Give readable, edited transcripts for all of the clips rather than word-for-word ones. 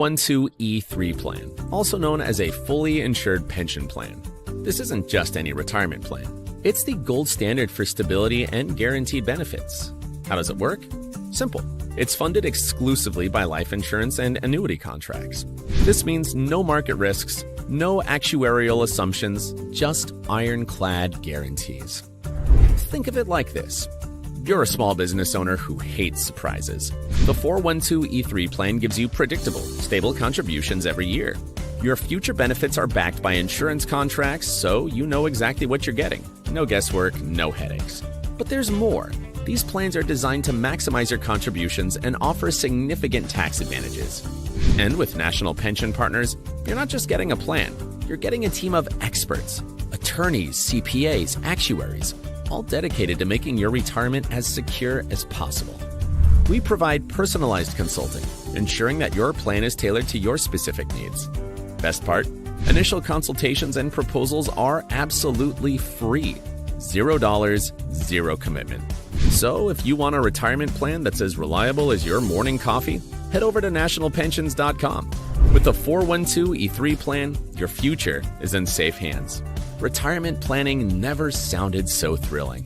401(k)(12E3 plan, also known as a fully insured pension plan. This isn't just any retirement plan. It's the gold standard for stability and guaranteed benefits. How does it work? Simple. It's funded exclusively by life insurance and annuity contracts. This means no market risks, no actuarial assumptions, just ironclad guarantees. Think of it like this. You're a small business owner who hates surprises. The 401(k)(12E3 plan gives you predictable, stable contributions every year. Your future benefits are backed by insurance contracts, so you know exactly what you're getting. No guesswork, no headaches. But there's more. These plans are designed to maximize your contributions and offer significant tax advantages. And with National Pension Partners, you're not just getting a plan, you're getting a team of experts, attorneys, CPAs, actuaries, all dedicated to making your retirement as secure as possible. We provide personalized consulting, ensuring that your plan is tailored to your specific needs. Best part, initial consultations and proposals are absolutely free. $0, zero commitment. So if you want a retirement plan that's as reliable as your morning coffee, head over to nationalpensions.com. With the 401(k)(12E3 plan, your future is in safe hands. Retirement planning never sounded so thrilling.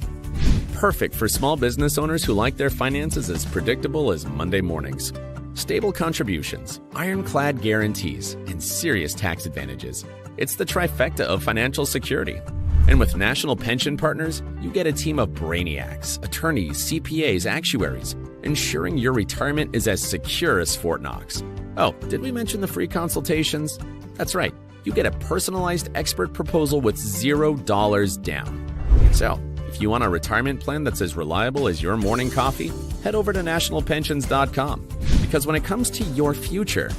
Perfect for small business owners who like their finances as predictable as Monday mornings. Stable contributions, ironclad guarantees, and serious tax advantages. It's the trifecta of financial security. And with National Pension Partners, you get a team of brainiacs, attorneys, CPAs, actuaries, ensuring your retirement is as secure as Fort Knox. Oh, did we mention the free consultations? That's right. You get a personalized expert proposal with $0 down. So, if you want a retirement plan that's as reliable as your morning coffee, head over to nationalpensions.com. Because when it comes to your future,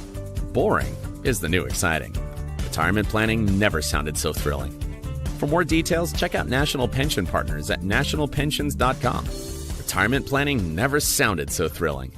boring is the new exciting. Retirement planning never sounded so thrilling. For more details, check out National Pension Partners at nationalpensions.com. Retirement planning never sounded so thrilling.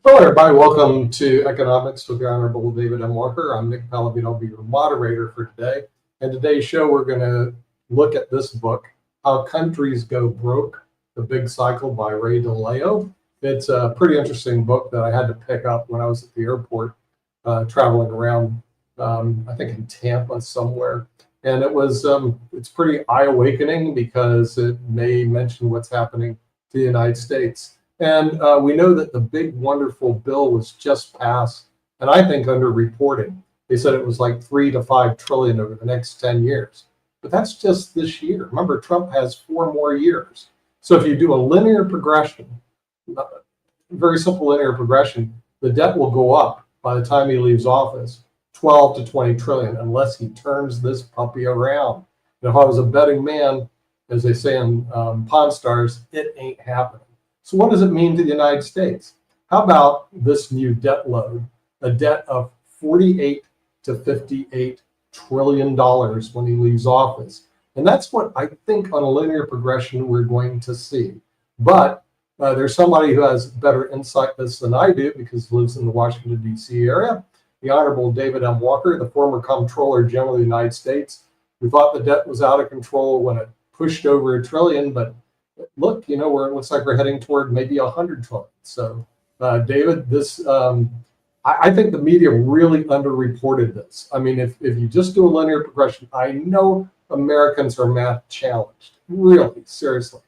Hello, everybody. Welcome to Economics with the Honorable David M. Walker. I'm Nick Pallavino. I'll be your moderator for today. And today's show, we're going to look at this book, How Countries Go Broke, The Big Cycle by Ray Dalio. It's a pretty interesting book that I had to pick up when I was at the airport, traveling around, I think in Tampa somewhere. And it was, it's pretty eye-awakening because it may mention what's happening to the United States. And we know that the big, wonderful bill was just passed, and I think underreported. They said it was like 3 to 5 trillion over the next 10 years. But that's just this year. Remember, Trump has 4 more years. So if you do a linear progression, very simple linear progression, the debt will go up by the time he leaves office, 12 to 20 trillion, unless he turns this puppy around. And if I was a betting man, as they say in Pawn Stars, it ain't happening. So what does it mean to the United States? How about this new debt load, a debt of 48 to 58 trillion dollars when he leaves office? And that's what I think on a linear progression we're going to see. But there's somebody who has better insight this than I do because he lives in the Washington, D.C. area, the Honorable David M. Walker, the former Comptroller General of the United States, who thought the debt was out of control when it pushed over $1 trillion, but look, you know, it looks like we're heading toward maybe 100 trillion. So, David, this I think the media really underreported this. I mean, if you just do a linear progression, I know Americans are math challenged, really, seriously.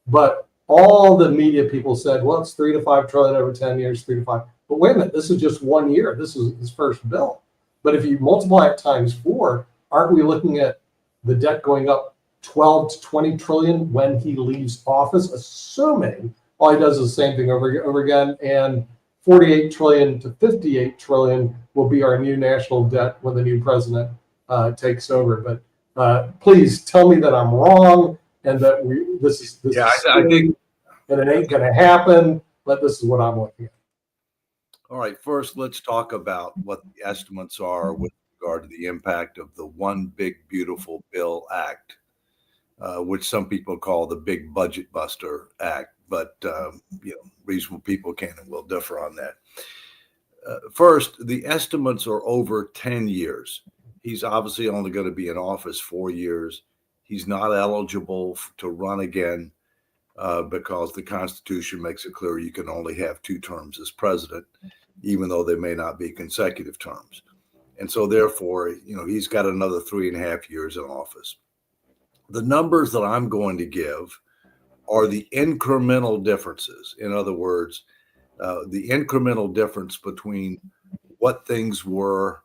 But all the media people said, well, it's 3 to 5 trillion over 10 years, 3 to 5. But wait a minute, this is just 1 year. This is his first bill. But if you multiply it times 4, aren't we looking at the debt going up 12 to 20 trillion when he leaves office, assuming all he does is the same thing over again, and 48 trillion to 58 trillion will be our new national debt when the new president takes over. But please tell me that I'm wrong. and that this is I think, and it ain't going to happen. But this is what I'm looking at. All right, first, let's talk about what the estimates are with regard to the impact of the One Big Beautiful Bill Act, which some people call the Big Budget Buster Act, but reasonable people can and will differ on that. First, the estimates are over 10 years. He's obviously only going to be in office 4 years. He's not eligible to run again because the Constitution makes it clear you can only have 2 terms as president, even though they may not be consecutive terms. And so therefore, he's got another 3.5 years in office. The numbers that I'm going to give are the incremental differences. In other words, the incremental difference between what things were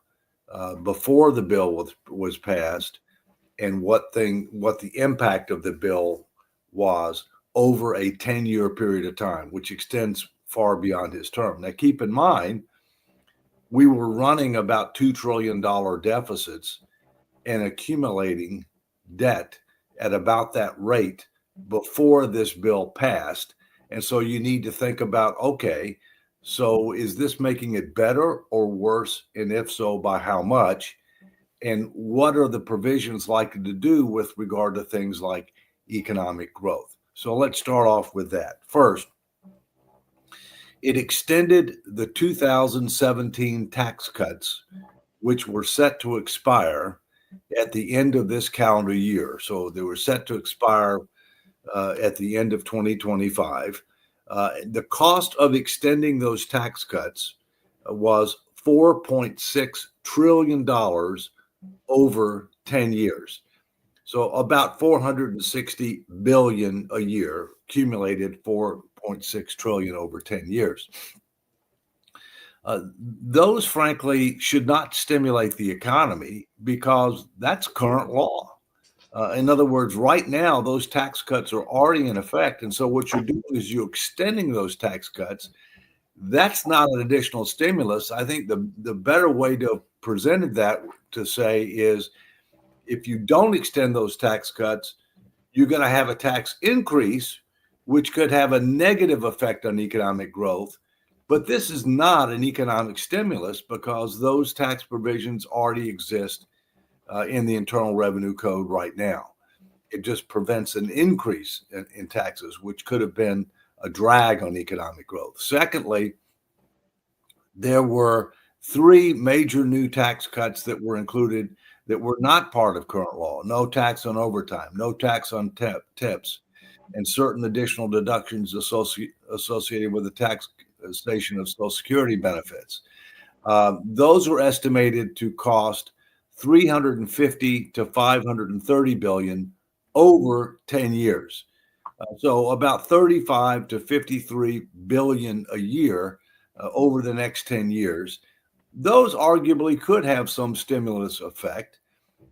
before the bill was passed and what the impact of the bill was over a 10-year period of time, which extends far beyond his term. Now, keep in mind, we were running about $2 trillion deficits and accumulating debt at about that rate before this bill passed. And so you need to think about, okay, so is this making it better or worse? And if so, by how much? And what are the provisions likely to do with regard to things like economic growth? So let's start off with that. First, it extended the 2017 tax cuts, which were set to expire at the end of this calendar year. So they were set to expire at the end of 2025. The cost of extending those tax cuts was $4.6 trillion over 10 years. So about 460 billion a year, accumulated 4.6 trillion over 10 years. Those, frankly, should not stimulate the economy because that's current law. In other words, right now, those tax cuts are already in effect. And so what you're doing is you're extending those tax cuts. That's not an additional stimulus. I think the better way to present that to say is, if you don't extend those tax cuts, you're going to have a tax increase, which could have a negative effect on economic growth. But this is not an economic stimulus because those tax provisions already exist in the Internal Revenue Code right now. It just prevents an increase in taxes, which could have been a drag on economic growth. Secondly, there were 3 major new tax cuts that were included that were not part of current law. No tax on overtime, no tax on tips, and certain additional deductions associated with the taxation of Social Security benefits. Those were estimated to cost $350 to $530 billion over 10 years. So about $35 to $53 billion a year over the next 10 years. Those arguably could have some stimulus effect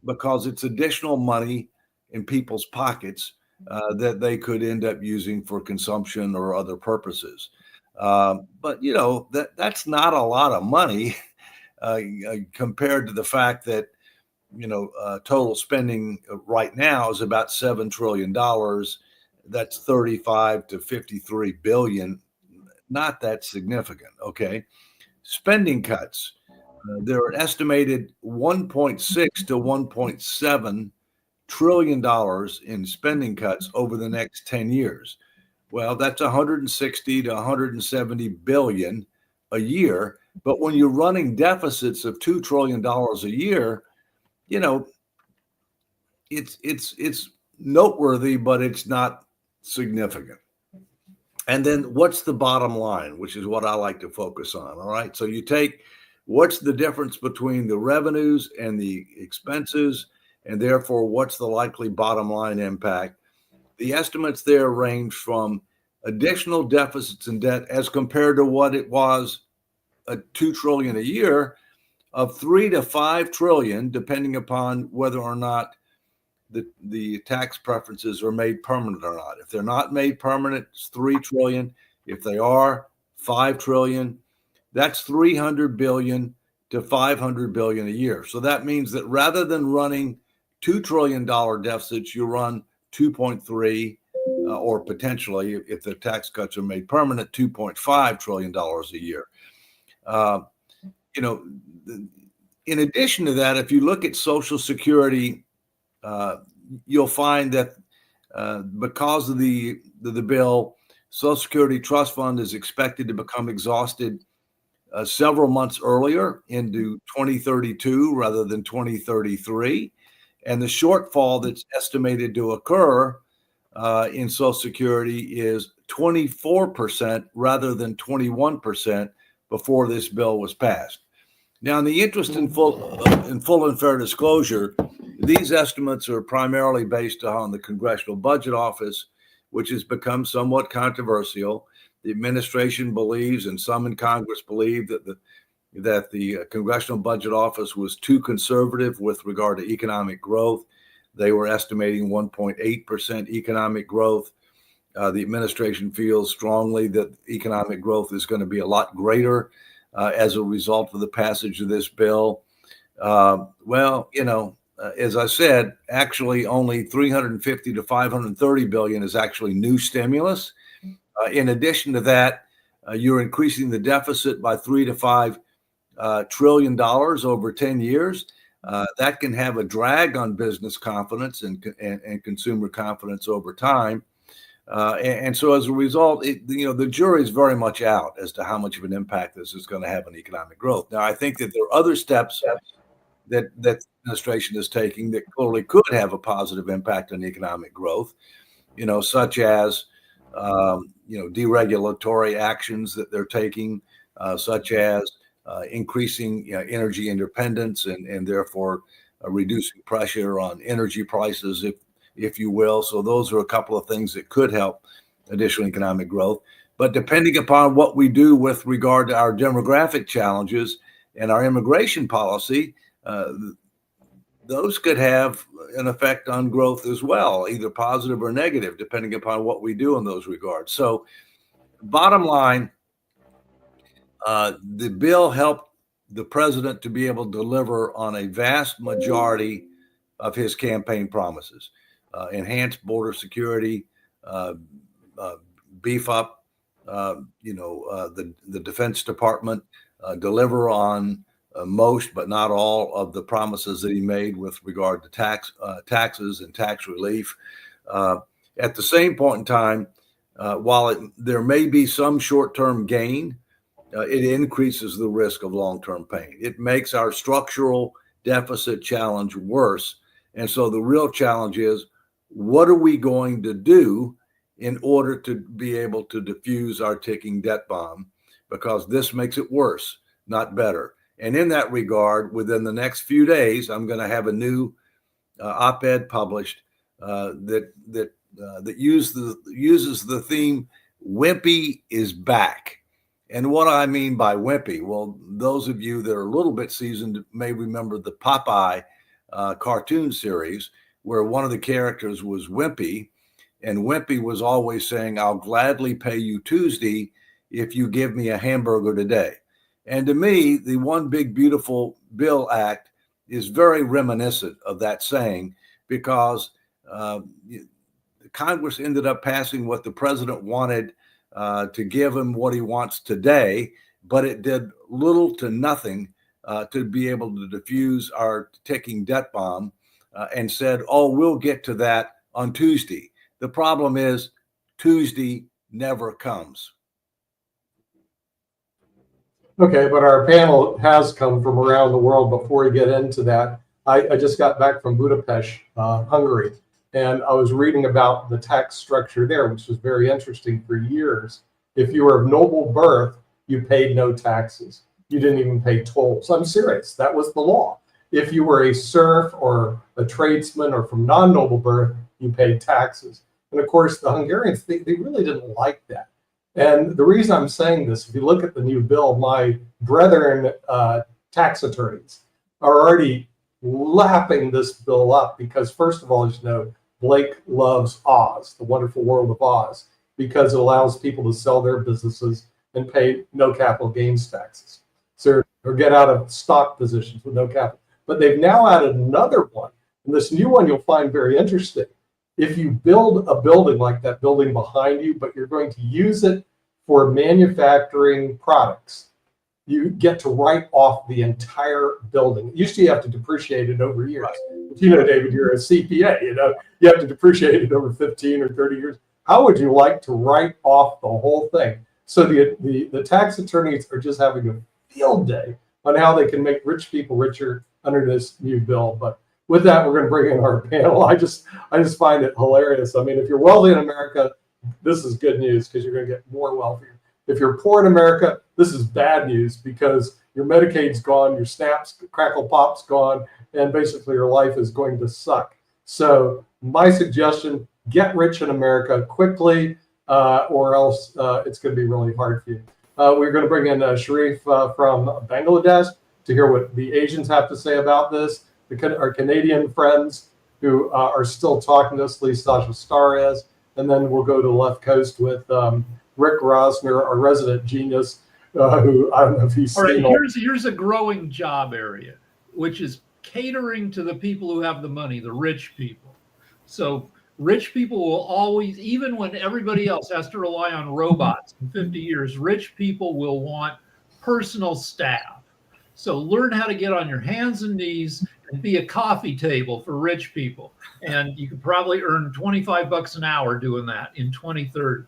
because it's additional money in people's pockets that they could end up using for consumption or other purposes. But, that's not a lot of money compared to the fact that, total spending right now is about $7 trillion. That's 35 to 53 billion. Not that significant. Okay. Spending cuts. There are estimated $1.6 to $1.7 trillion in spending cuts over the next 10 years. Well, that's 160 to 170 billion a year. But when you're running deficits of $2 trillion a year, it's noteworthy, but it's not significant. And then what's the bottom line, which is what I like to focus on. All right. So you take what's the difference between the revenues and the expenses, and therefore what's the likely bottom line impact. The estimates there range from additional deficits and debt as compared to what it was $2 trillion a year of 3 to 5 trillion, depending upon whether or not the tax preferences are made permanent or not. If they're not made permanent, it's 3 trillion. If they are, 5 trillion. That's 300 billion to 500 billion a year. So that means that rather than running $2 trillion deficits, you run 2.3, or potentially, if the tax cuts are made permanent, $2.5 trillion a year. You know, in addition to that, if you look at Social Security, you'll find that because of the bill, Social Security Trust Fund is expected to become exhausted several months earlier into 2032 rather than 2033. And the shortfall that's estimated to occur in Social Security is 24% rather than 21% before this bill was passed. Now, in the interest in full and fair disclosure, these estimates are primarily based on the Congressional Budget Office, which has become somewhat controversial. The administration believes, and some in Congress believe, that the Congressional Budget Office was too conservative with regard to economic growth. They were estimating 1.8% economic growth. The administration feels strongly that economic growth is going to be a lot greater as a result of the passage of this bill. Well, you know, as I said, actually only 350 to 530 billion is actually new stimulus. In addition to that, you're increasing the deficit by $3 to $5 trillion over 10 years. That can have a drag on business confidence and consumer confidence over time. And so as a result, the jury is very much out as to how much of an impact this is going to have on economic growth. Now, I think that there are other steps that the administration is taking that clearly could have a positive impact on economic growth, such as, deregulatory actions that they're taking, such as increasing energy independence and therefore reducing pressure on energy prices, if you will. So those are a couple of things that could help additional economic growth. But depending upon what we do with regard to our demographic challenges and our immigration policy, those could have an effect on growth as well, either positive or negative, depending upon what we do in those regards. So bottom line, the bill helped the president to be able to deliver on a vast majority of his campaign promises. Enhance border security, beef up, the Defense Department, deliver on most, but not all, of the promises that he made with regard to taxes and tax relief. At the same point in time, while there may be some short-term gain, it increases the risk of long-term pain. It makes our structural deficit challenge worse. And so the real challenge is, what are we going to do in order to be able to diffuse our ticking debt bomb? Because this makes it worse, not better. And in that regard, within the next few days, I'm going to have a new op-ed published that uses the theme "Wimpy is back." And what I mean by wimpy, well, those of you that are a little bit seasoned may remember the Popeye cartoon series, where one of the characters was Wimpy, and Wimpy was always saying, "I'll gladly pay you Tuesday if you give me a hamburger today." And to me, the One Big Beautiful Bill Act is very reminiscent of that saying, because Congress ended up passing what the president wanted to give him what he wants today, but it did little to nothing to be able to diffuse our ticking debt bomb, and said, "Oh, we'll get to that on Tuesday." The problem is Tuesday never comes. Okay, but our panel has come from around the world. Before we get into that, I just got back from Budapest, Hungary, and I was reading about the tax structure there, which was very interesting. For years, if you were of noble birth, you paid no taxes. You didn't even pay tolls. I'm serious. That was the law. If you were a serf or a tradesman or from non-noble birth, you paid taxes. And of course, the Hungarians, they really didn't like that. And the reason I'm saying this, if you look at the new bill, my brethren tax attorneys are already lapping this bill up because, first of all, as you know, Blake loves Oz, the wonderful world of Oz, because it allows people to sell their businesses and pay no capital gains taxes. So, or get out of stock positions with no capital. But they've now added another one. And this new one you'll find very interesting. if you build a building like that building behind you, but you're going to use it for manufacturing products, you get to write off the entire building. Usually you have to depreciate it over years. But David, you're a CPA, you have to depreciate it over 15 or 30 years. How would you like to write off the whole thing? So the tax attorneys are just having a field day on how they can make rich people richer under this new bill. But with that, we're going to bring in our panel. I just find it hilarious. I mean, if you're wealthy in America, this is good news because you're going to get more wealthy. If you're poor in America, this is bad news because your Medicaid's gone, your Snaps, Crackle Pop's gone, and basically your life is going to suck. So my suggestion, get rich in America quickly, or else it's going to be really hard for you. We're going to bring in Sharif from Bangladesh to hear what the Asians have to say about this. Our Canadian friends who are still talking to us, Lee Sasha Starres, and then we'll go to the left coast with Rick Rosner, our resident genius, who I don't know if he's all right. seen. Here's a growing job area, which is catering to the people who have the money, the rich people. So rich people will always, even when everybody else has to rely on robots in 50 years, rich people will want personal staff. So learn how to get on your hands and knees and be a coffee table for rich people. And you could probably earn $25 an hour doing that in 2030.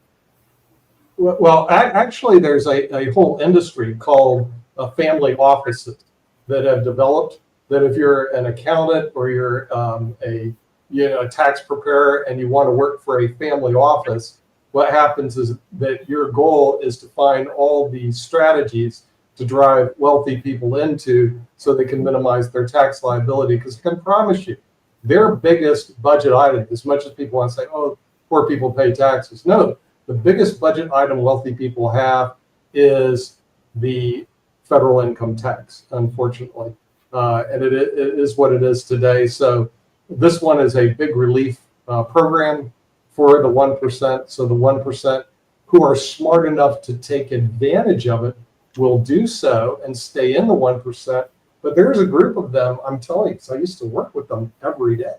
Well, actually, there's a whole industry called family offices that have developed that if you're an accountant or you're a tax preparer and you want to work for a family office, what happens is that your goal is to find all these strategies to drive wealthy people into so they can minimize their tax liability. Because I can promise you, their biggest budget item, as much as people want to say, oh, poor people pay taxes. No, the biggest budget item wealthy people have is the federal income tax, unfortunately. And it is what it is today. So this one is a big relief program for the 1%. So the 1% who are smart enough to take advantage of it will do so and stay in the 1%. But there's a group of them, I'm telling you, because I used to work with them every day,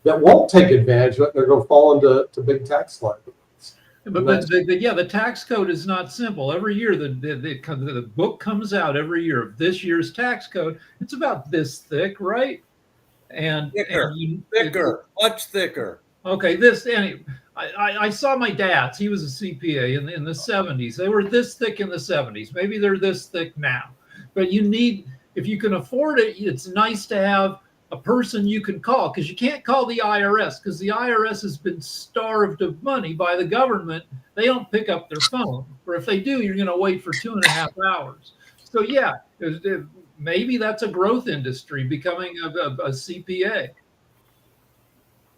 that won't take advantage of it. They're going to fall into big tax liabilities. But the tax code is not simple. Every year, the book comes out every year of this year's tax code. It's about this thick, right? And thicker, much thicker. Okay, I saw my dad's. He was a CPA in the 70s. They were this thick in the 70s. Maybe they're this thick now. But if you can afford it, it's nice to have a person you can call, because you can't call the IRS because the IRS has been starved of money by the government. They don't pick up their phone, or if they do, you're going to wait for 2.5 hours. So yeah, maybe that's a growth industry, becoming a CPA.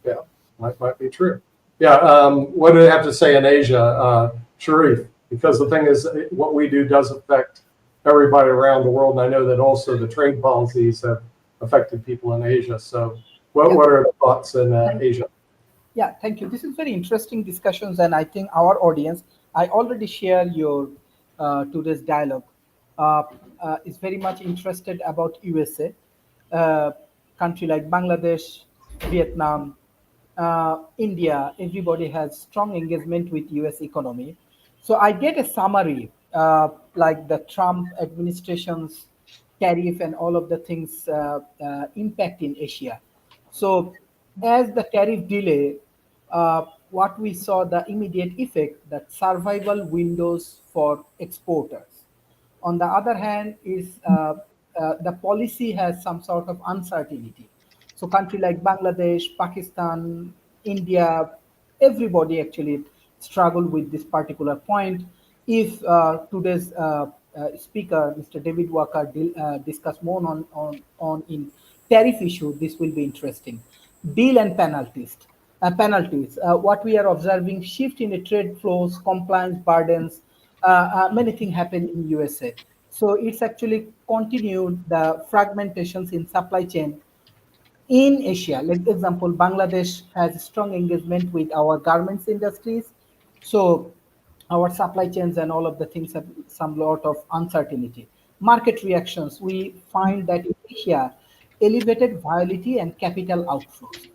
Yeah, might be true. Yeah, what do they have to say in Asia, Sharif? Because the thing is, what we do does affect everybody around the world, and I know that also the trade policies have affected people in Asia. So what are the thoughts in Asia? Yeah, thank you. This is very interesting discussions, and I think our audience, I already share your today's dialogue, is very much interested about USA, country like Bangladesh, Vietnam, India. Everybody has strong engagement with US economy. So I get a summary like the Trump administration's tariff and all of the things impact in Asia. So as the tariff delay, what we saw the immediate effect, that survival windows for exporters. On the other hand is the policy has some sort of uncertainty. So country like Bangladesh, Pakistan, India, everybody actually struggle with this particular point. If today's speaker, Mr. David Walker, discuss more on in tariff issue, this will be interesting. Deal and penalties. What we are observing, shift in the trade flows, compliance burdens, many things happen in USA. So it's actually continued the fragmentations in supply chain in Asia. Like example, Bangladesh has strong engagement with our garments industries. So our supply chains and all of the things have some lot of uncertainty. Market reactions, we find that in Asia, elevated volatility and capital outflows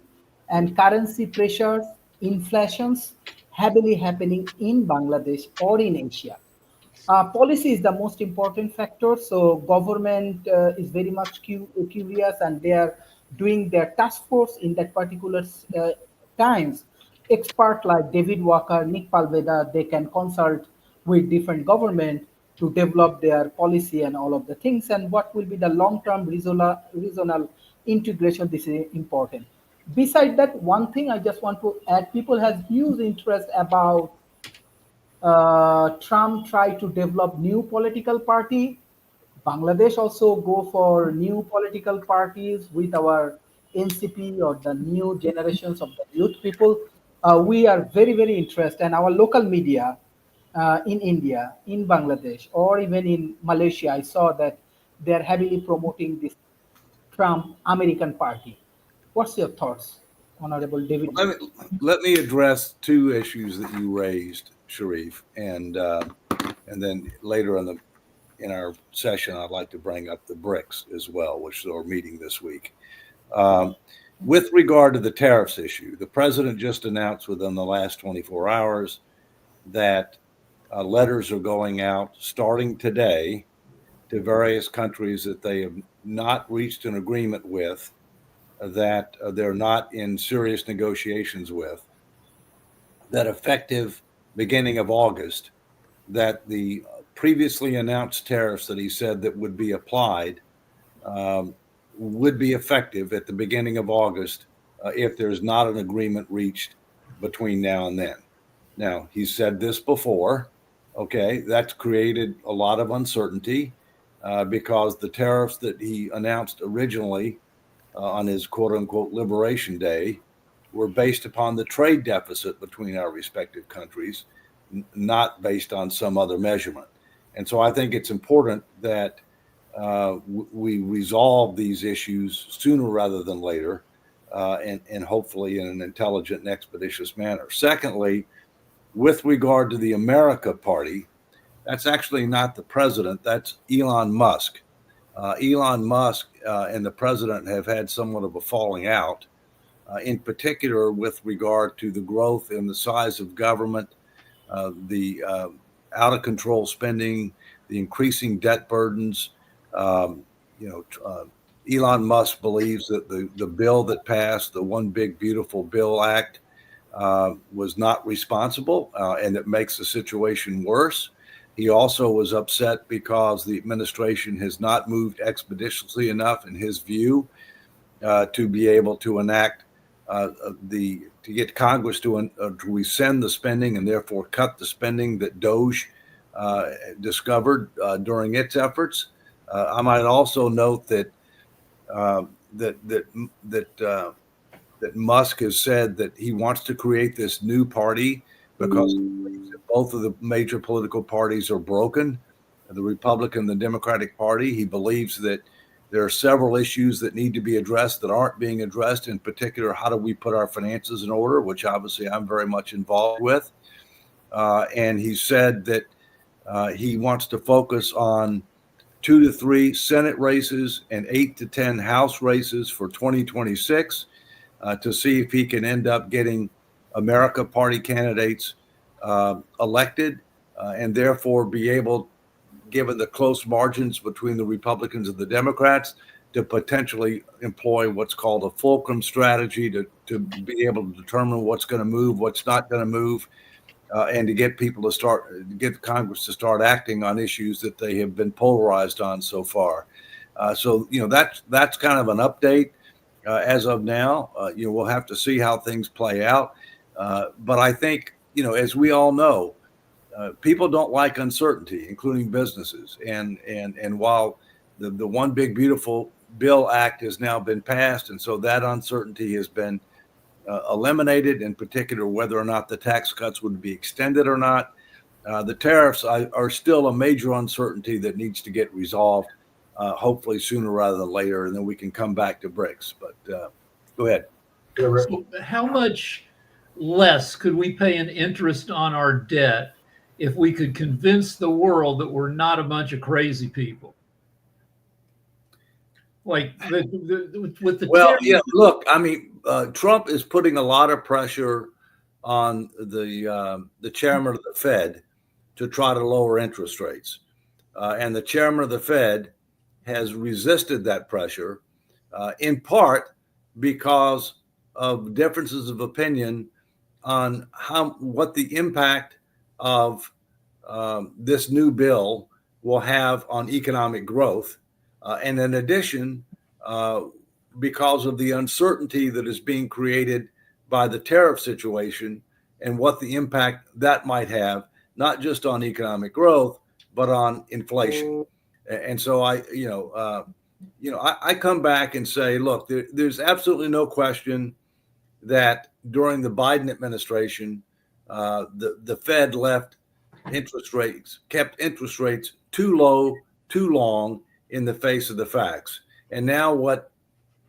and currency pressures inflations heavily happening in Bangladesh or in Asia. Policy is the most important factor. So government is very much curious, and they are doing their task force in that particular times. Expert like David Walker, Nick Palveda, they can consult with different government to develop their policy and all of the things. And what will be the long-term regional integration? This is important. Beside that, one thing I just want to add: people have huge interest about Trump tried to develop new political party. Bangladesh also go for new political parties with our NCP or the new generations of the youth people. We are very, very interested, and our local media in India, in Bangladesh, or even in Malaysia, I saw that they are heavily promoting this Trump American Party. What's your thoughts, Honorable David? Let me address two issues that you raised, Sharif, and then later in our session, I'd like to bring up the BRICS as well, which are meeting this week. With regard to the tariffs issue, the president just announced within the last 24 hours that letters are going out starting today to various countries that they have not reached an agreement with, that they're not in serious negotiations with, that effective beginning of August, that the previously announced tariffs that he said that would be applied would be effective at the beginning of August if there's not an agreement reached between now and then. Now, he said this before. Okay, that's created a lot of uncertainty because the tariffs that he announced originally on his quote unquote Liberation Day were based upon the trade deficit between our respective countries, not based on some other measurement. And so I think it's important that we resolve these issues sooner rather than later, and hopefully in an intelligent and expeditious manner. Secondly, with regard to the America Party, that's actually not the president, that's Elon Musk. Elon Musk and the president have had somewhat of a falling out, in particular with regard to the growth in the size of government, the out of control spending, the increasing debt burdens. Elon Musk believes that the bill that passed, the One Big Beautiful Bill Act, was not responsible, and it makes the situation worse. He also was upset because the administration has not moved expeditiously enough, in his view, to be able to enact to get Congress to rescind the spending and therefore cut the spending that Doge discovered during its efforts. I might also note that that Musk has said that he wants to create this new party because both of the major political parties are broken, the Republican and the Democratic Party. He believes that there are several issues that need to be addressed that aren't being addressed. In particular, how do we put our finances in order, which obviously I'm very much involved with. And he said that he wants to focus on 2 to 3 Senate races and 8 to 10 House races for 2026 to see if he can end up getting America Party candidates elected and therefore be able, given the close margins between the Republicans and the Democrats, to potentially employ what's called a fulcrum strategy to be able to determine what's going to move, what's not going to move, and to get people to get Congress to start acting on issues that they have been polarized on so far. So that's kind of an update as of now. We'll have to see how things play out. But I think, as we all know, people don't like uncertainty, including businesses. And while the One Big Beautiful Bill Act has now been passed, and so that uncertainty has been eliminated, in particular whether or not the tax cuts would be extended or not, the tariffs are still a major uncertainty that needs to get resolved, hopefully sooner rather than later, and then we can come back to BRICS. But go ahead. So how much less could we pay in interest on our debt if we could convince the world that we're not a bunch of crazy people? Like with the well, yeah. Look, I mean, Trump is putting a lot of pressure on the chairman of the Fed to try to lower interest rates. And the chairman of the Fed has resisted that pressure, in part because of differences of opinion on what the impact of this new bill will have on economic growth. And in addition, because of the uncertainty that is being created by the tariff situation and what the impact that might have, not just on economic growth, but on inflation. And so I come back and say, look, there's absolutely no question that during the Biden administration, the Fed kept interest rates too low, too long in the face of the facts. And now what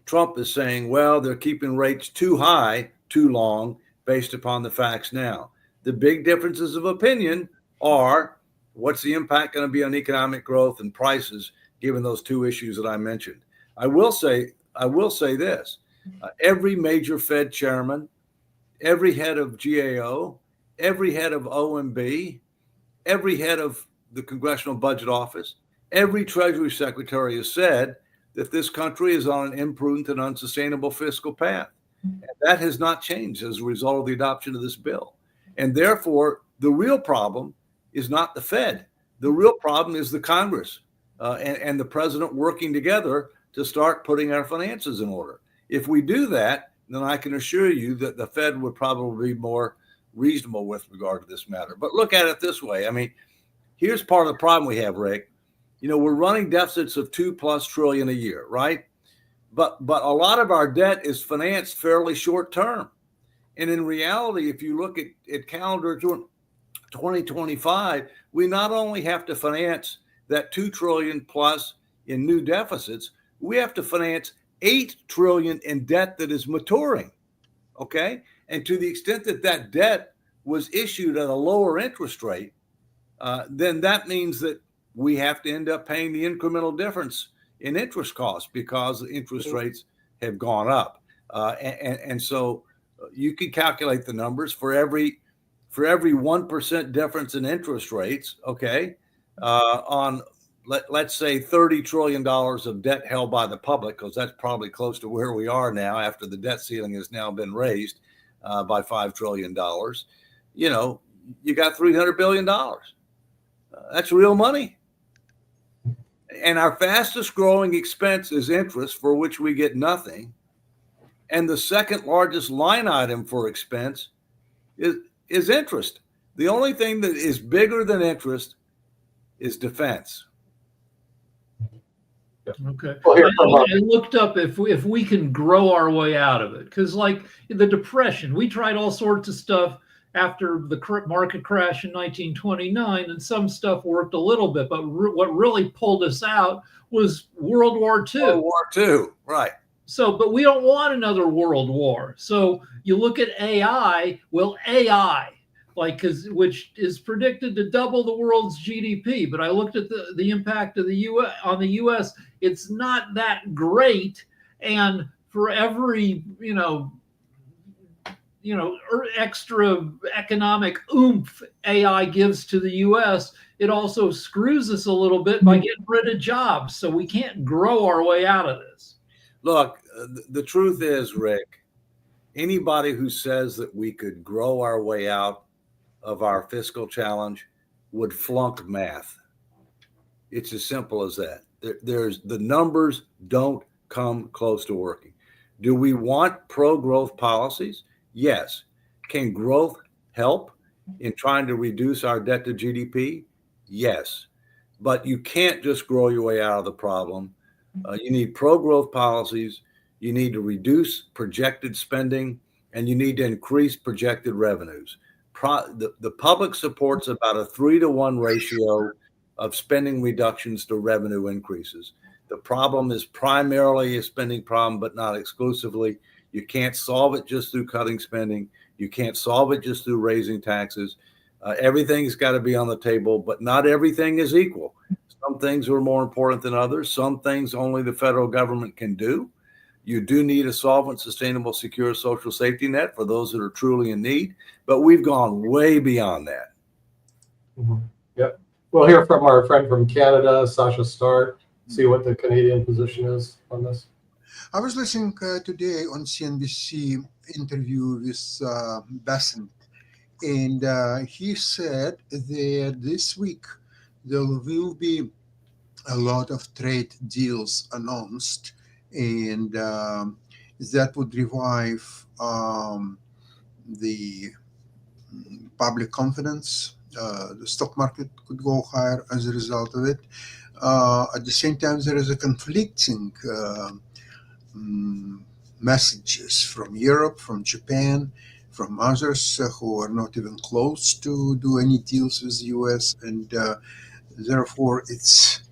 Trump is saying, well, they're keeping rates too high, too long, based upon the facts now. The big differences of opinion are what's the impact going to be on economic growth and prices, given those two issues that I mentioned. I will say this. Every major Fed chairman, every head of GAO, every head of OMB, every head of the Congressional Budget Office, every Treasury Secretary has said that this country is on an imprudent and unsustainable fiscal path. And that has not changed as a result of the adoption of this bill. And therefore, the real problem is not the Fed. The real problem is the Congress and the president working together to start putting our finances in order. If we do that, then I can assure you that the Fed would probably be more reasonable with regard to this matter. But look at it this way. I mean, here's part of the problem we have, Rick. We're running deficits of $2+ trillion a year, right? But a lot of our debt is financed fairly short term. And in reality, if you look at calendar 2025, we not only have to finance that $2 trillion plus in new deficits, we have to finance $8 trillion in debt that is maturing. Okay. And to the extent that that debt was issued at a lower interest rate, then that means that we have to end up paying the incremental difference in interest costs because the interest rates have gone up. And so you can calculate the numbers for every 1% difference in interest rates, okay, on let's say $30 trillion of debt held by the public, because that's probably close to where we are now after the debt ceiling has now been raised by $5 trillion. You got $300 billion. That's real money. And our fastest growing expense is interest, for which we get nothing. And the second largest line item for expense is interest. The only thing that is bigger than interest is defense. Okay. We'll hear from I looked up if we can grow our way out of it, because like the Depression, we tried all sorts of stuff after the market crash in 1929, and some stuff worked a little bit, but what really pulled us out was World War II. World War II, right. So, but we don't want another world war. So you look at AI, which is predicted to double the world's GDP. But I looked at the impact of the U.S. on the U.S. It's not that great. And for every, extra economic oomph AI gives to the U.S., it also screws us a little bit by getting rid of jobs. So we can't grow our way out of this. Look, the truth is, Rick, anybody who says that we could grow our way out of our fiscal challenge would flunk math. It's as simple as that. The numbers don't come close to working. Do we want pro-growth policies? Yes. Can growth help in trying to reduce our debt to GDP? Yes. But you can't just grow your way out of the problem. You need pro-growth policies. You need to reduce projected spending, and you need to increase projected revenues. The public supports about a 3-to-1 ratio of spending reductions to revenue increases. The problem is primarily a spending problem, but not exclusively. You can't solve it just through cutting spending. You can't solve it just through raising taxes. Everything's got to be on the table, but not everything is equal. Some things are more important than others. Some things only the federal government can do. You do need a solvent, sustainable, secure social safety net for those that are truly in need, but we've gone way beyond that. Yep. We'll hear from our friend from Canada, Sasha Starr, see what the Canadian position is on this. I was listening today on CNBC interview with Bassett, and he said that this week there will be a lot of trade deals announced, and that would revive the public confidence. The stock market could go higher as a result of it. At the same time, there is a conflicting messages from Europe, from Japan, from others who are not even close to do any deals with the US, and therefore it's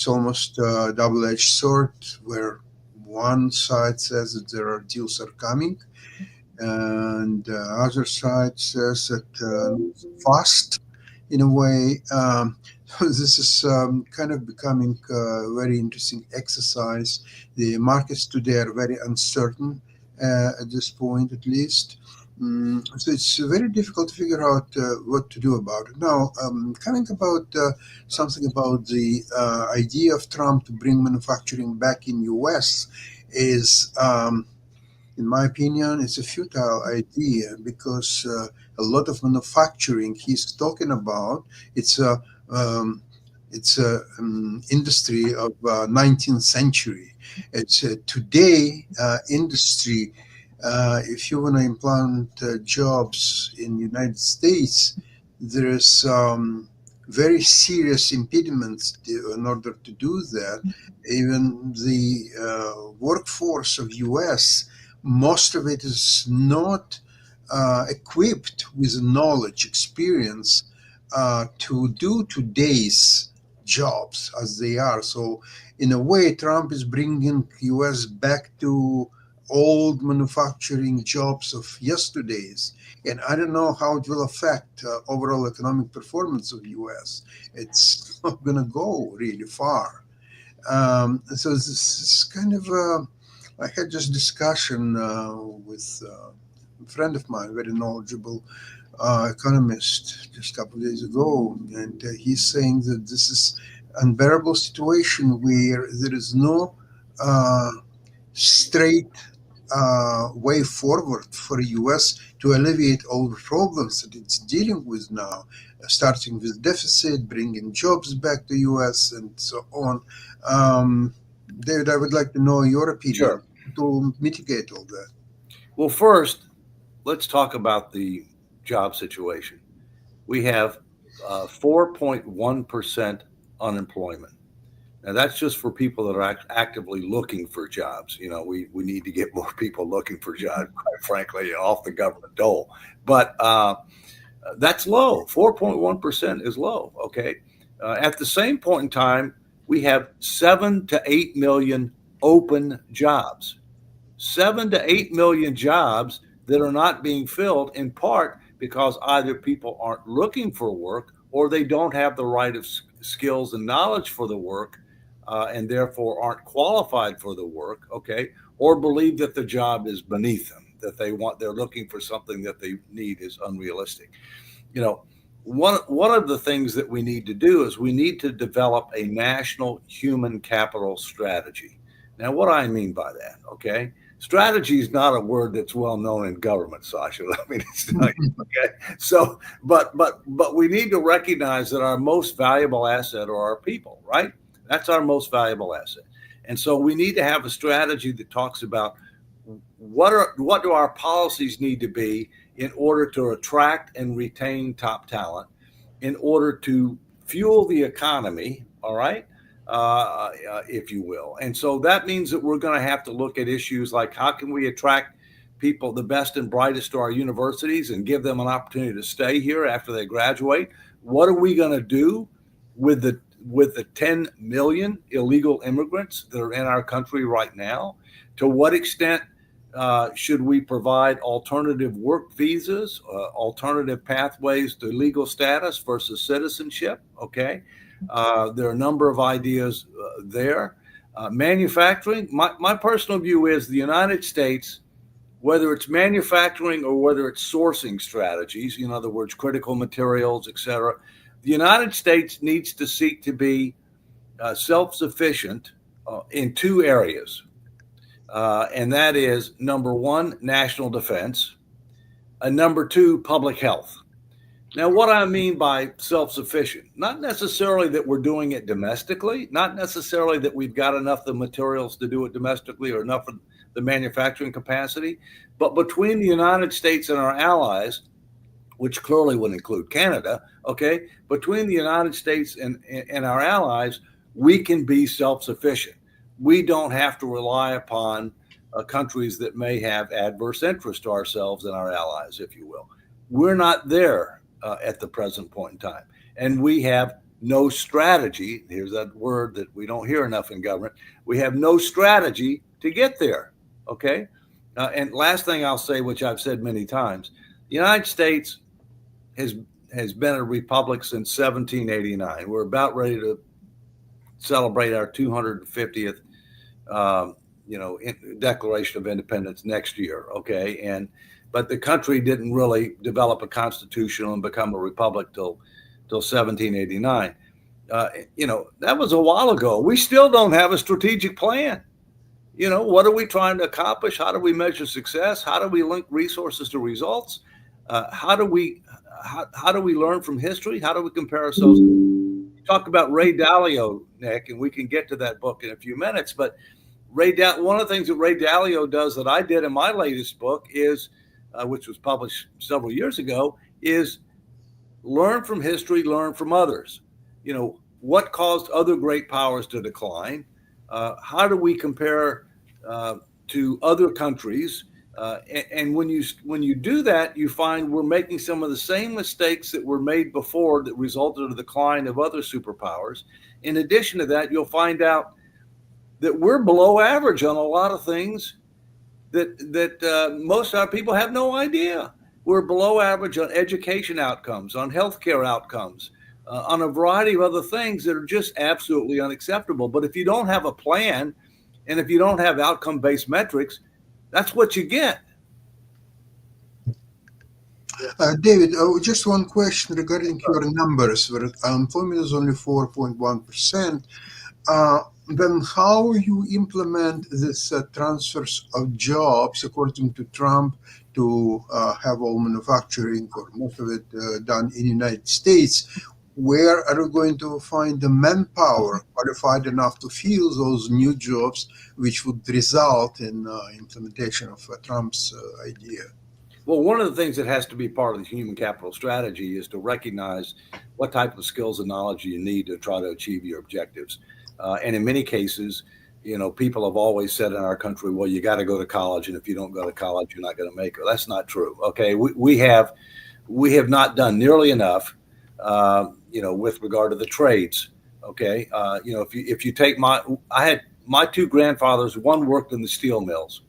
almost a double-edged sword, where one side says that there are deals are coming, and the other side says that fast, in a way. This is kind of becoming a very interesting exercise. The markets today are very uncertain at this point, at least. So it's very difficult to figure out what to do about it. Now, coming about something about the idea of Trump to bring manufacturing back in U.S. is, in my opinion, it's a futile idea, because a lot of manufacturing he's talking about, it's a industry of 19th century. It's today industry. If you want to implant jobs in the United States, there's very serious impediments in order to do that. Even the workforce of U.S., most of it is not equipped with knowledge, experience to do today's jobs as they are. So in a way, Trump is bringing U.S. back to old manufacturing jobs of yesterday's. And I don't know how it will affect overall economic performance of U.S. It's not going to go really far. So this is kind of, I had this discussion with a friend of mine, very knowledgeable economist, just a couple of days ago, and he's saying that this is an unbearable situation where there is no straight way forward for the U.S. to alleviate all the problems that it's dealing with now, starting with deficit, bringing jobs back to U.S., and so on. David, I would like to know your opinion to mitigate all that. Well, first, let's talk about the job situation. We have 4.1% unemployment. Now, that's just for people that are actively looking for jobs. You know, we need to get more people looking for jobs, quite frankly, off the government dole. But that's low. 4.1% is low, okay? At the same point in time, we have 7 to 8 million open jobs. 7 to 8 million jobs that are not being filled, in part because either people aren't looking for work, or they don't have the right of skills and knowledge for the work, and therefore aren't qualified for the work, okay, or believe that the job is beneath them, that they're looking for something that they need is unrealistic. You know, one of the things that we need to do is we need to develop a national human capital strategy. Now, what do I mean by that, okay? Strategy is not a word that's well known in government, Sasha. I mean, it's not, okay. So, but we need to recognize that our most valuable asset are our people, right? That's our most valuable asset. And so we need to have a strategy that talks about what do our policies need to be in order to attract and retain top talent, in order to fuel the economy, all right, if you will. And so that means that we're going to have to look at issues like, how can we attract people, the best and brightest, to our universities and give them an opportunity to stay here after they graduate? What are we going to do with the 10 million illegal immigrants that are in our country right now? To what extent should we provide alternative work visas, alternative pathways to legal status versus citizenship? Okay. There are a number of ideas there. Manufacturing, my personal view is the United States, whether it's manufacturing or whether it's sourcing strategies, in other words, critical materials, et cetera, the United States needs to seek to be self-sufficient in two areas. And that is, number one, national defense, and number two, public health. Now, what I mean by self-sufficient, not necessarily that we're doing it domestically, not necessarily that we've got enough of the materials to do it domestically or enough of the manufacturing capacity, but between the United States and our allies, which clearly would include Canada, okay, between the United States and our allies, we can be self-sufficient. We don't have to rely upon countries that may have adverse interest to ourselves and our allies, if you will. We're not there at the present point in time. And we have no strategy. Here's that word that we don't hear enough in government. We have no strategy to get there. Okay. And last thing I'll say, which I've said many times, the United States has been a republic since 1789. We're about ready to celebrate our 250th, Declaration of Independence next year. Okay. But the country didn't really develop a constitution and become a republic till 1789. That was a while ago. We still don't have a strategic plan. What are we trying to accomplish? How do we measure success? How do we link resources to results? How do we learn from history? How do we compare ourselves? You talk about Ray Dalio, Nick, and we can get to that book in a few minutes. But one of the things that Ray Dalio does that I did in my latest book is, which was published several years ago, is learn from history, learn from others. What caused other great powers to decline? How do we compare to other countries? And when you do that, you find we're making some of the same mistakes that were made before that resulted in the decline of other superpowers. In addition to that, you'll find out that we're below average on a lot of things that most of our people have no idea. We're below average on education outcomes, on healthcare outcomes, on a variety of other things that are just absolutely unacceptable. But if you don't have a plan, and if you don't have outcome-based metrics, that's what you get. David, just one question regarding your numbers, where unemployment is only 4.1%. Then how you implement this transfers of jobs, according to Trump, to have all manufacturing or most of it done in the United States? Where are you going to find the manpower qualified enough to fill those new jobs, which would result in implementation of Trump's idea? Well, one of the things that has to be part of the human capital strategy is to recognize what type of skills and knowledge you need to try to achieve your objectives. And in many cases, people have always said in our country, well, you got to go to college, and if you don't go to college, you're not going to make it. That's not true. Okay, we have not done nearly enough, with regard to the trades. Okay, if you take I had my two grandfathers. One worked in the steel mills,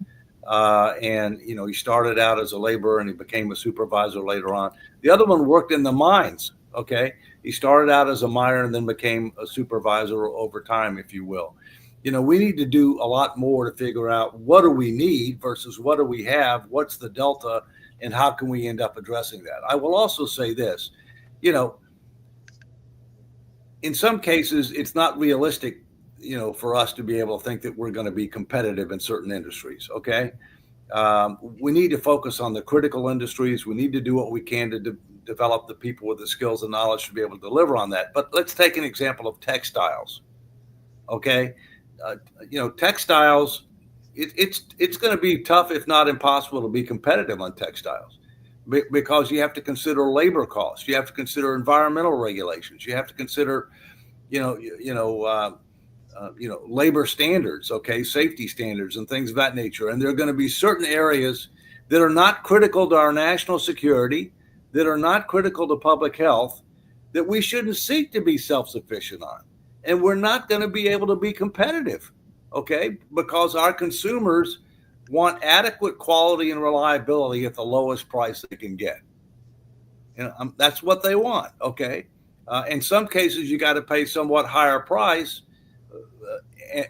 and he started out as a laborer and he became a supervisor later on. The other one worked in the mines. Okay, he started out as a miner and then became a supervisor over time, if you will. We need to do a lot more to figure out what do we need versus what do we have, what's the delta, and how can we end up addressing that. I will also say this, in some cases, it's not realistic, for us to be able to think that we're going to be competitive in certain industries. Okay. We need to focus on the critical industries. We need to do what we can to develop the people with the skills and knowledge to be able to deliver on that. But let's take an example of textiles. Okay. Textiles, it's going to be tough, if not impossible, to be competitive on textiles because you have to consider labor costs. You have to consider environmental regulations. You have to consider, labor standards, okay, safety standards and things of that nature. And there are going to be certain areas that are not critical to our national security, that are not critical to public health, that we shouldn't seek to be self-sufficient on. And we're not going to be able to be competitive, okay, because our consumers want adequate quality and reliability at the lowest price they can get. That's what they want, okay? In some cases, you got to pay somewhat higher price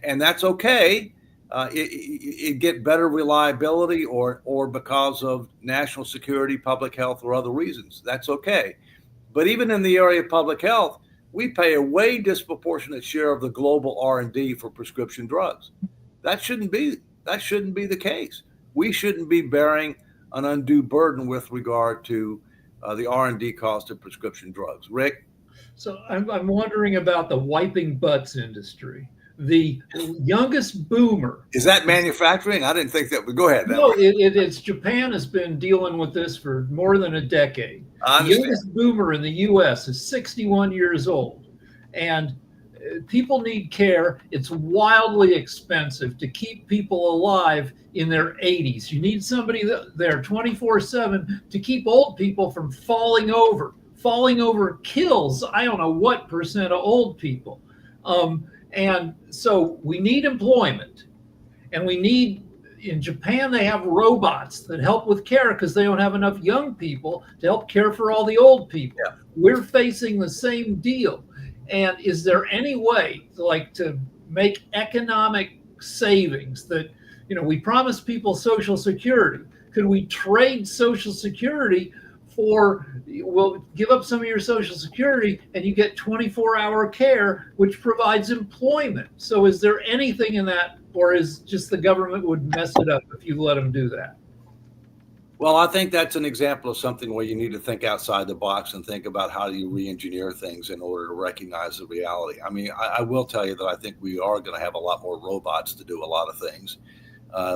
and that's okay. It get better reliability or because of national security, public health, or other reasons. That's okay. But even in the area of public health, we pay a way disproportionate share of the global R&D for prescription drugs. That shouldn't be the case. We shouldn't be bearing an undue burden with regard to the R&D cost of prescription drugs. Rick? So I'm wondering about the wiping butts industry. The youngest boomer. Is that manufacturing? I didn't think that would. Go ahead. No, it's Japan has been dealing with this for more than a decade. I The understand. youngest boomer in the U.S. is 61 years old, and people need care. It's wildly expensive to keep people alive in their 80s. You need somebody there 24/7 to keep old people from falling over. Falling over kills, I don't know what percent of old people. And so we need employment, and we need, in Japan, they have robots that help with care because they don't have enough young people to help care for all the old people. Yeah. We're facing the same deal. And is there any way to make economic savings that, we promise people Social Security? Could we trade Social Security we'll give up some of your Social Security and you get 24-hour care, which provides employment? So is there anything in that, or is just the government would mess it up if you let them do that? Well, I think that's an example of something where you need to think outside the box and think about how do you re-engineer things in order to recognize the reality. I mean, I will tell you that I think we are going to have a lot more robots to do a lot of things.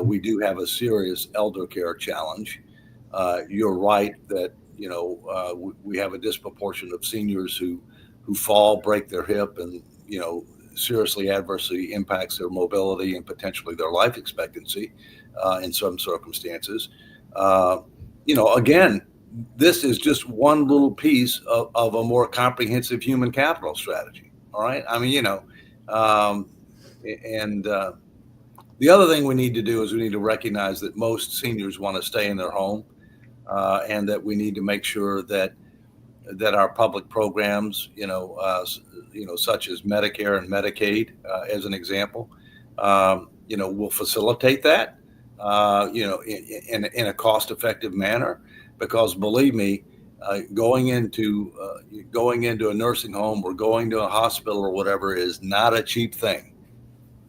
We do have a serious elder care challenge. You're right that we have a disproportion of seniors who fall, break their hip, and seriously adversely impacts their mobility and potentially their life expectancy in some circumstances. Again, this is just one little piece of a more comprehensive human capital strategy. All right. I mean, the other thing we need to do is we need to recognize that most seniors want to stay in their home. And that we need to make sure that our public programs, such as Medicare and Medicaid, as an example, will facilitate that, in a cost-effective manner. Because believe me, going into a nursing home or going to a hospital or whatever is not a cheap thing.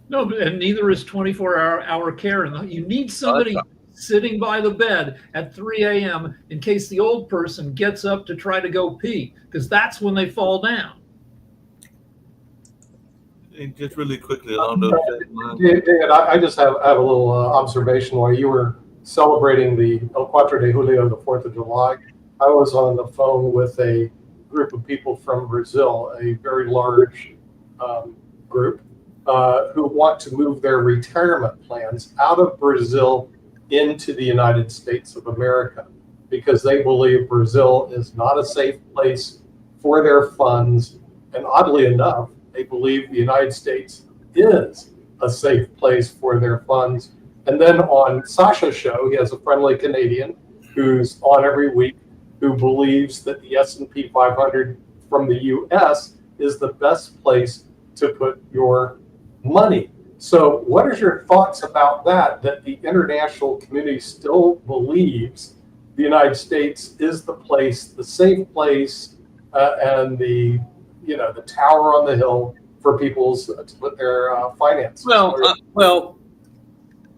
No, and neither is 24-hour care. And you need somebody sitting by the bed at 3 a.m. in case the old person gets up to try to go pee, because that's when they fall down. And just really quickly along those same lines. David, I just have a little observation. While you were celebrating the El Cuatro de Julio, the 4th of July, I was on the phone with a group of people from Brazil, a very large group, who want to move their retirement plans out of Brazil into the United States of America, because they believe Brazil is not a safe place for their funds. And oddly enough, they believe the United States is a safe place for their funds. And then on Sasha's show, he has a friendly Canadian who's on every week, who believes that the S&P 500 from the US is the best place to put your money. So what are your thoughts about that the international community still believes the United States is the place, the safe place, and the tower on the hill for people to put their finances? Well,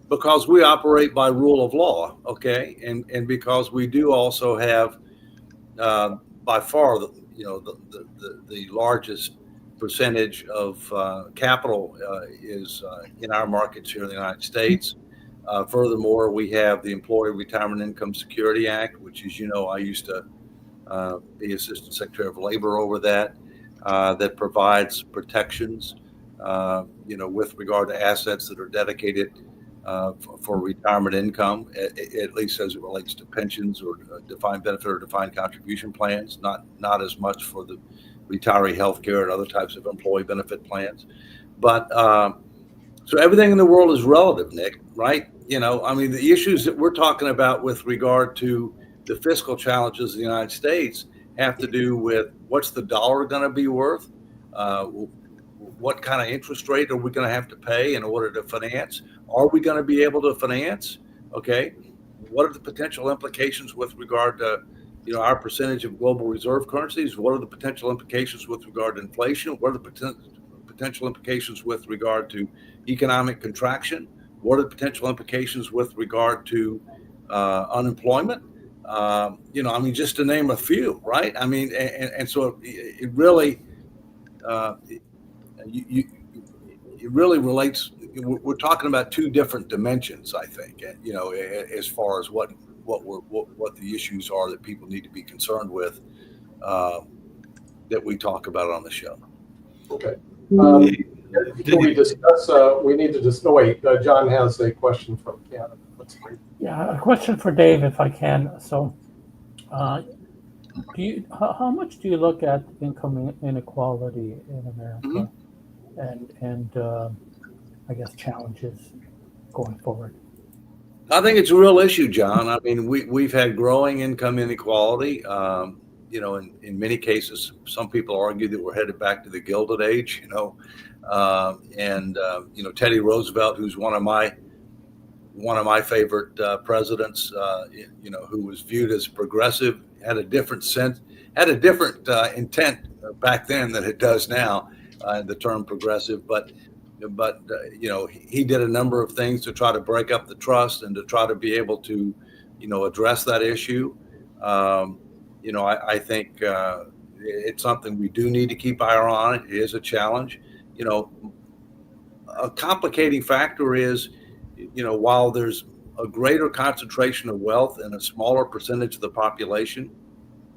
because we operate by rule of law, okay, and because we do also have by far the largest percentage of capital is in our markets here in the United States. Furthermore, we have the Employee Retirement Income Security Act, which, as you know, I used to be Assistant Secretary of Labor over that provides protections, with regard to assets that are dedicated for retirement income, at least as it relates to pensions or defined benefit or defined contribution plans, not as much for the retiree health care and other types of employee benefit plans. But so everything in the world is relative, Nick, right? The issues that we're talking about with regard to the fiscal challenges of the United States have to do with what's the dollar going to be worth? what kind of interest rate are we going to have to pay in order to finance? Are we going to be able to finance? Okay. What are the potential implications with regard to, our percentage of global reserve currencies? What are the potential implications with regard to inflation? What are the potential implications with regard to economic contraction? What are the potential implications with regard to unemployment? Just to name a few, right? And so it really, it really relates. We're talking about two different dimensions, I think. As far as what the issues are that people need to be concerned with, that we talk about on the show. Okay. Before we discuss, we need to just wait. John has a question from Canada. That's great. Yeah, a question for Dave, if I can. So, how much do you look at income inequality in America, and I guess challenges going forward? I think it's a real issue, John. I mean, we've had growing income inequality. In many cases, some people argue that we're headed back to the Gilded Age. Teddy Roosevelt, who's one of my favorite presidents, who was viewed as progressive, had a different intent back then than it does now. The term progressive, but he did a number of things to try to break up the trust and to try to be able to, address that issue. I think it's something we do need to keep our eye on. It is a challenge. A complicating factor is, while there's a greater concentration of wealth in a smaller percentage of the population,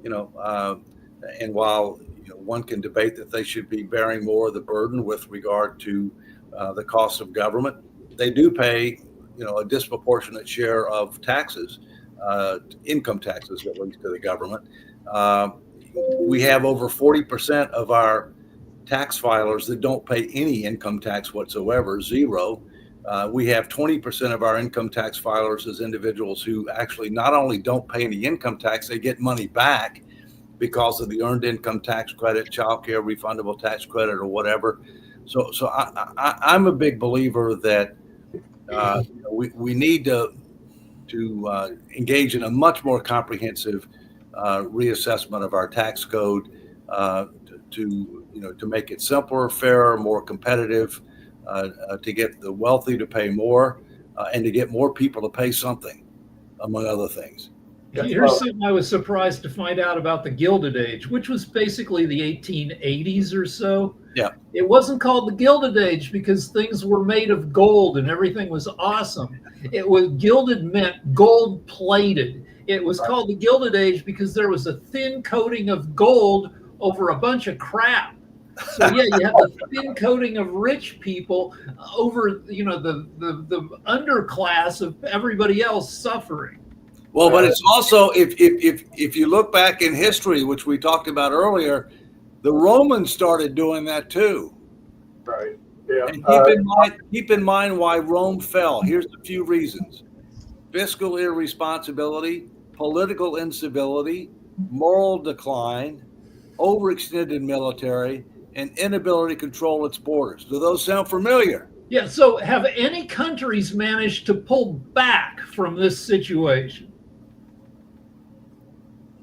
and while one can debate that they should be bearing more of the burden with regard to the cost of government, they do pay, a disproportionate share of taxes, income taxes, at least to the government. We have over 40% of our tax filers that don't pay any income tax whatsoever, zero. We have 20% of our income tax filers as individuals who actually not only don't pay any income tax, they get money back because of the earned income tax credit, child care refundable tax credit, or whatever. So I'm a big believer that we need to engage in a much more comprehensive reassessment of our tax code to make it simpler, fairer, more competitive, to get the wealthy to pay more, and to get more people to pay something, among other things. Here's something I was surprised to find out about the Gilded Age, which was basically the 1880s or so. Yeah. It wasn't called the Gilded Age because things were made of gold and everything was awesome. It was gilded meant gold plated. It was called the Gilded Age because there was a thin coating of gold over a bunch of crap. So yeah, you have the thin coating of rich people over, the underclass of everybody else suffering. Well, but it's also, if you look back in history, which we talked about earlier, the Romans started doing that too. Right. Yeah. And keep in mind why Rome fell. Here's a few reasons: fiscal irresponsibility, political incivility, moral decline, overextended military, and inability to control its borders. Do those sound familiar? Yeah. So have any countries managed to pull back from this situation?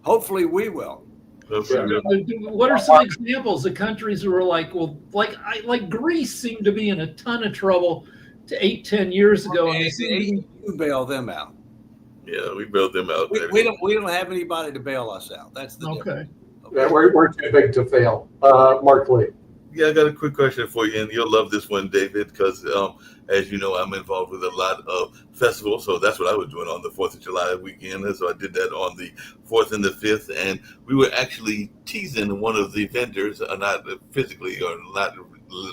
Hopefully we will. What are some examples of countries who are like Greece seemed to be in a ton of trouble 8-10 years ago? And you bail them out. Yeah, we bailed them out. We don't have anybody to bail us out. That's the difference. Okay. Yeah, we're too big to fail. Mark Lee. Yeah, I got a quick question for you, and you'll love this one, David, because as you know, I'm involved with a lot of festivals, so that's what I was doing on the 4th of July weekend, and so I did that on the 4th and the 5th, and we were actually teasing one of the vendors, not physically or not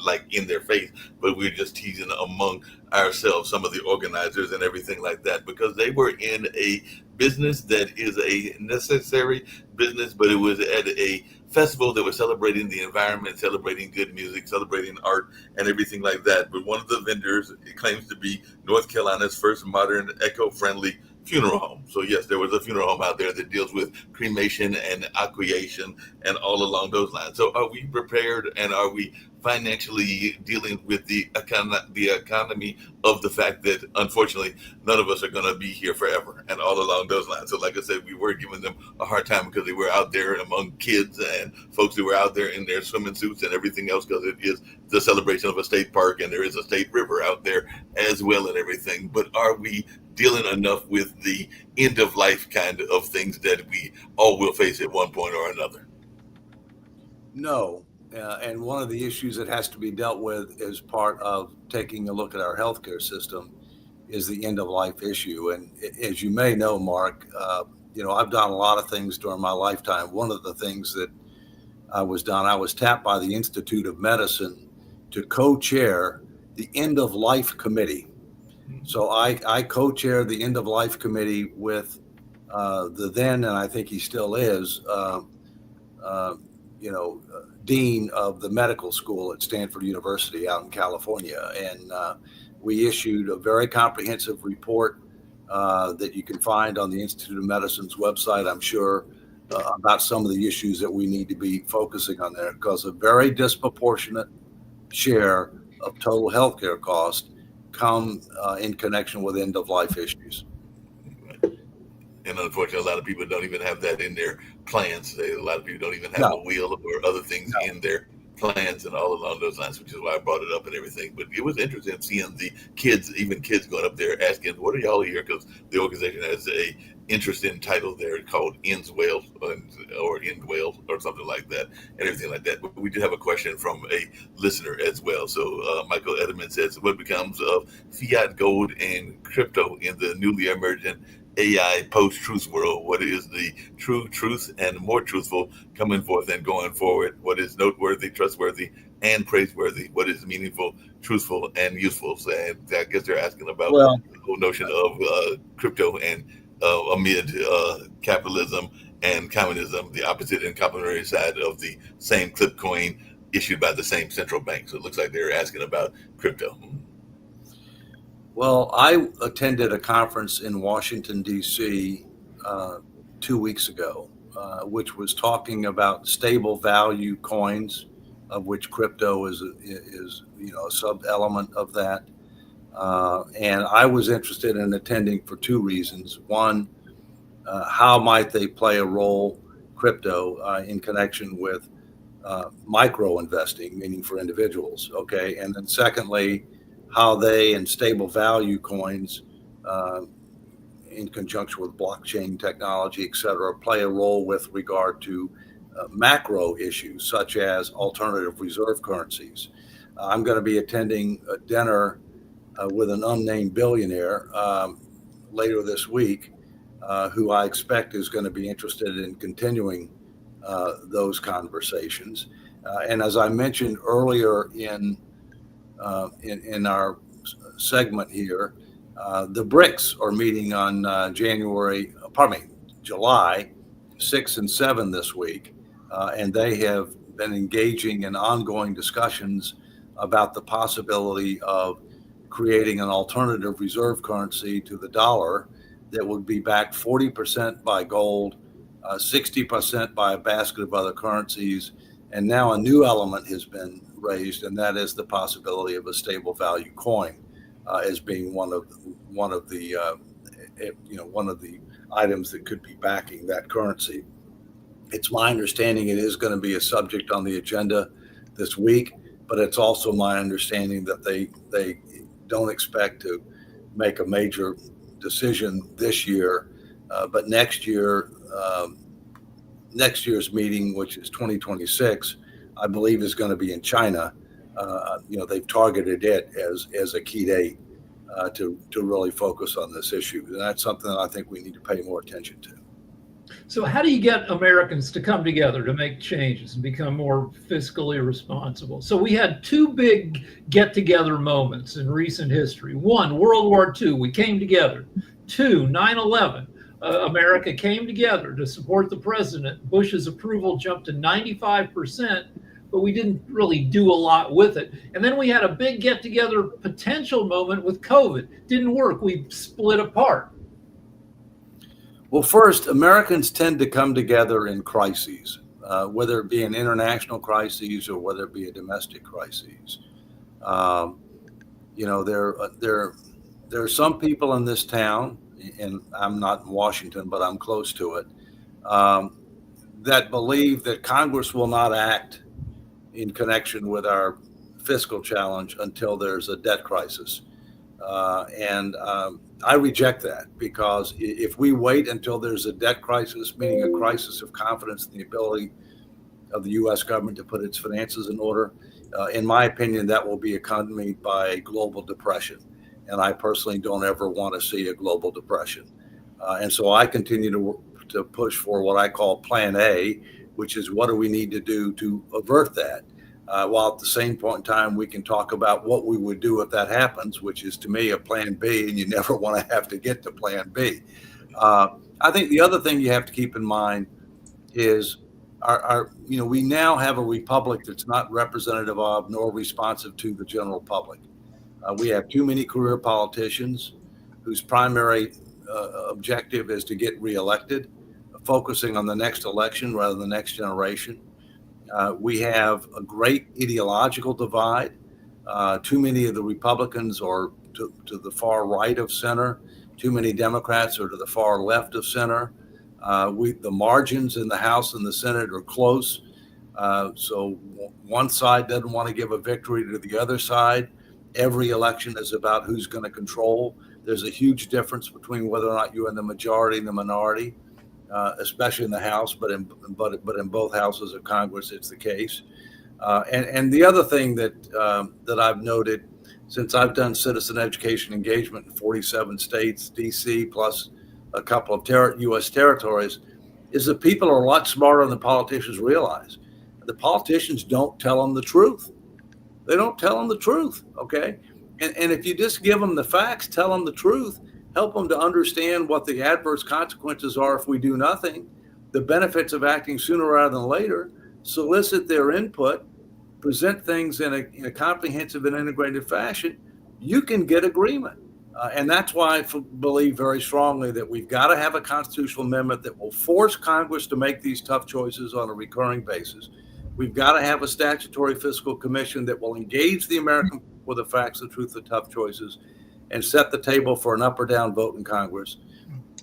like in their face, but we were just teasing among ourselves, some of the organizers and everything like that, because they were in a business that is a necessary business, but it was at a festival that was celebrating the environment, celebrating good music, celebrating art and everything like that. But one of the vendors, it claims to be North Carolina's first modern eco-friendly funeral home. So yes, there was a funeral home out there that deals with cremation and aquation and all along those lines. So are we prepared, and are we financially dealing with the economy of the fact that unfortunately none of us are going to be here forever and all along those lines? So like I said, we were giving them a hard time because they were out there among kids and folks who were out there in their swimming suits and everything else, because it is the celebration of a state park and there is a state river out there as well and everything. But are we dealing enough with the end of life kind of things that we all will face at one point or another? No. And one of the issues that has to be dealt with as part of taking a look at our healthcare system is the end of life issue. And as you may know, Mark, I've done a lot of things during my lifetime. One of the things that I was tapped by the Institute of Medicine to co-chair the End of Life Committee. So I co-chair the End of Life Committee with the then, and I think he still is, dean of the medical school at Stanford University out in California. And we issued a very comprehensive report that you can find on the Institute of Medicine's website, I'm sure, about some of the issues that we need to be focusing on there, because a very disproportionate share of total healthcare costs come in connection with end-of-life issues. And unfortunately, a lot of people don't even have that in their plans. A lot of people don't even have a will or other things in their plans and all along those lines, which is why I brought it up and everything. But it was interesting seeing the kids, even kids going up there asking, what are y'all here? Because the organization has a interesting title there called Ends Wales or End Wales or something like that and everything like that. But we do have a question from a listener as well. So Michael Edelman says, what becomes of fiat gold and crypto in the newly emergent AI post-truth world? What is the true truth and more truthful coming forth and going forward? What is noteworthy, trustworthy, and praiseworthy? What is meaningful, truthful, and useful? So, and I guess they're asking about the whole notion of crypto and amid capitalism and communism, the opposite and complementary side of the same clip coin issued by the same central bank. So it looks like they're asking about crypto. Well, I attended a conference in Washington, D.C. 2 weeks ago, which was talking about stable value coins, of which crypto is a sub-element of that. And I was interested in attending for two reasons. One, how might they play a role, crypto, in connection with micro investing, meaning for individuals, okay? And then secondly, how they and stable value coins in conjunction with blockchain technology, et cetera, play a role with regard to macro issues such as alternative reserve currencies. I'm going to be attending a dinner with an unnamed billionaire later this week, who I expect is going to be interested in continuing those conversations. And as I mentioned earlier in our segment here, the BRICS are meeting on July 6 and 7 this week, and they have been engaging in ongoing discussions about the possibility of creating an alternative reserve currency to the dollar that would be backed 40% by gold, 60% by a basket of other currencies, and now a new element has been raised, and that is the possibility of a stable value coin as being one of the items that could be backing that currency. It's my understanding it is going to be a subject on the agenda this week, but it's also my understanding that they don't expect to make a major decision this year, but next year's meeting, which is 2026, I believe is going to be in China. They've targeted it as a key date to really focus on this issue. And that's something that I think we need to pay more attention to. So how do you get Americans to come together to make changes and become more fiscally responsible? So we had two big get-together moments in recent history. One, World War II, we came together. Two, 9/11. America came together to support the president. Bush's approval jumped to 95%, but we didn't really do a lot with it. And then we had a big get-together potential moment with COVID. Didn't work. We split apart. Well, first, Americans tend to come together in crises, whether it be an international crisis or whether it be a domestic crisis. You know, there are some people in this town, and I'm not in Washington, but I'm close to it, that believe that Congress will not act in connection with our fiscal challenge until there's a debt crisis. And I reject that, because if we wait until there's a debt crisis, meaning a crisis of confidence in the ability of the U.S. government to put its finances in order, in my opinion, that will be accompanied by a global depression. And I personally don't ever want to see a global depression. And so I continue to push for what I call Plan A, which is what do we need to do to avert that? While at the same point in time, we can talk about what we would do if that happens, which is to me a Plan B, and you never want to have to get to Plan B. I think the other thing you have to keep in mind is we now have a republic that's not representative of nor responsive to the general public. We have too many career politicians whose primary objective is to get reelected, focusing on the next election rather than the next generation. We have a great ideological divide. Too many of the Republicans are to the far right of center. Too many Democrats are to the far left of center. The margins in the House and the Senate are close. So one side doesn't want to give a victory to the other side. Every election is about who's going to control. There's a huge difference between whether or not you're in the majority and the minority, especially in the House, but in both houses of Congress, it's the case. And the other thing that I've noted since I've done citizen education engagement in 47 states, DC, plus a couple of U.S. territories, is that people are a lot smarter than the politicians realize. The politicians don't tell them the truth. They don't tell them the truth, okay? And if you just give them the facts, tell them the truth, help them to understand what the adverse consequences are if we do nothing, the benefits of acting sooner rather than later, solicit their input, present things in a comprehensive and integrated fashion, you can get agreement. And that's why I believe very strongly that we've got to have a constitutional amendment that will force Congress to make these tough choices on a recurring basis. We've got to have a statutory fiscal commission that will engage the American people with the facts, the truth, the tough choices, and set the table for an up or down vote in Congress.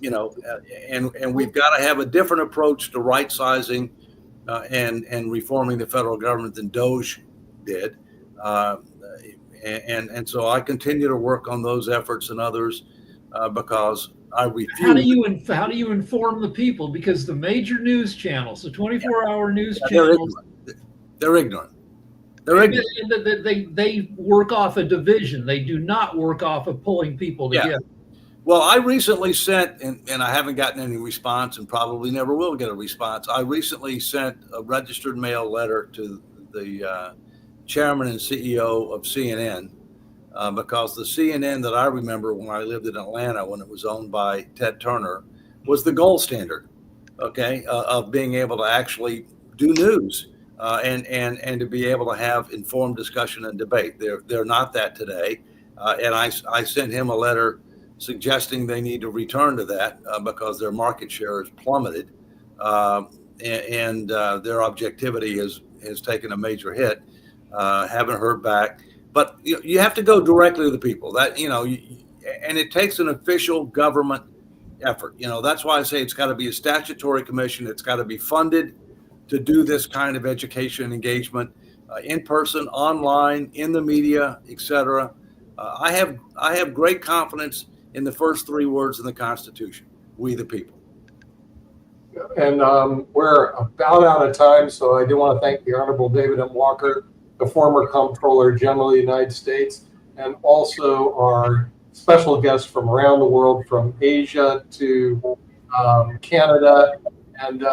And we've got to have a different approach to right sizing and reforming the federal government than DOGE did. And so I continue to work on those efforts and others because I refuse. How do you inform the people? Because the major news channels, the 24-hour news channels, they're ignorant. They work off a division. They do not work off of pulling people together. Well, I recently sent, and I haven't gotten any response and probably never will get a response. I recently sent a registered mail letter to the chairman and CEO of CNN because the CNN that I remember when I lived in Atlanta, when it was owned by Ted Turner, was the gold standard, okay, of being able to actually do news and to be able to have informed discussion and debate. They're not that today, and I sent him a letter suggesting they need to return to that because their market share has plummeted and their objectivity has taken a major hit. Haven't heard back, but you have to go directly to the people. That and it takes an official government effort. That's why I say it's got to be a statutory commission. It's got to be funded to do this kind of education engagement, in person, online, in the media, etc. I have great confidence in the first three words in the Constitution: "We the people." And we're about out of time, so I do want to thank the Honorable David M. Walker, the former Comptroller General of the United States, and also our special guests from around the world, from Asia to Canada. And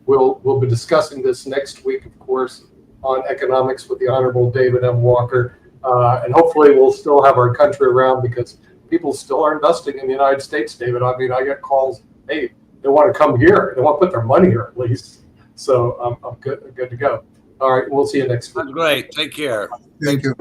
we'll be discussing this next week, of course, on economics with the Honorable David M. Walker. And hopefully we'll still have our country around because people still are investing in the United States, David. I mean, I get calls, hey, they want to come here. They want to put their money here at least. So I'm good to go. All right, we'll see you next week. That's great. Take care. Thank you.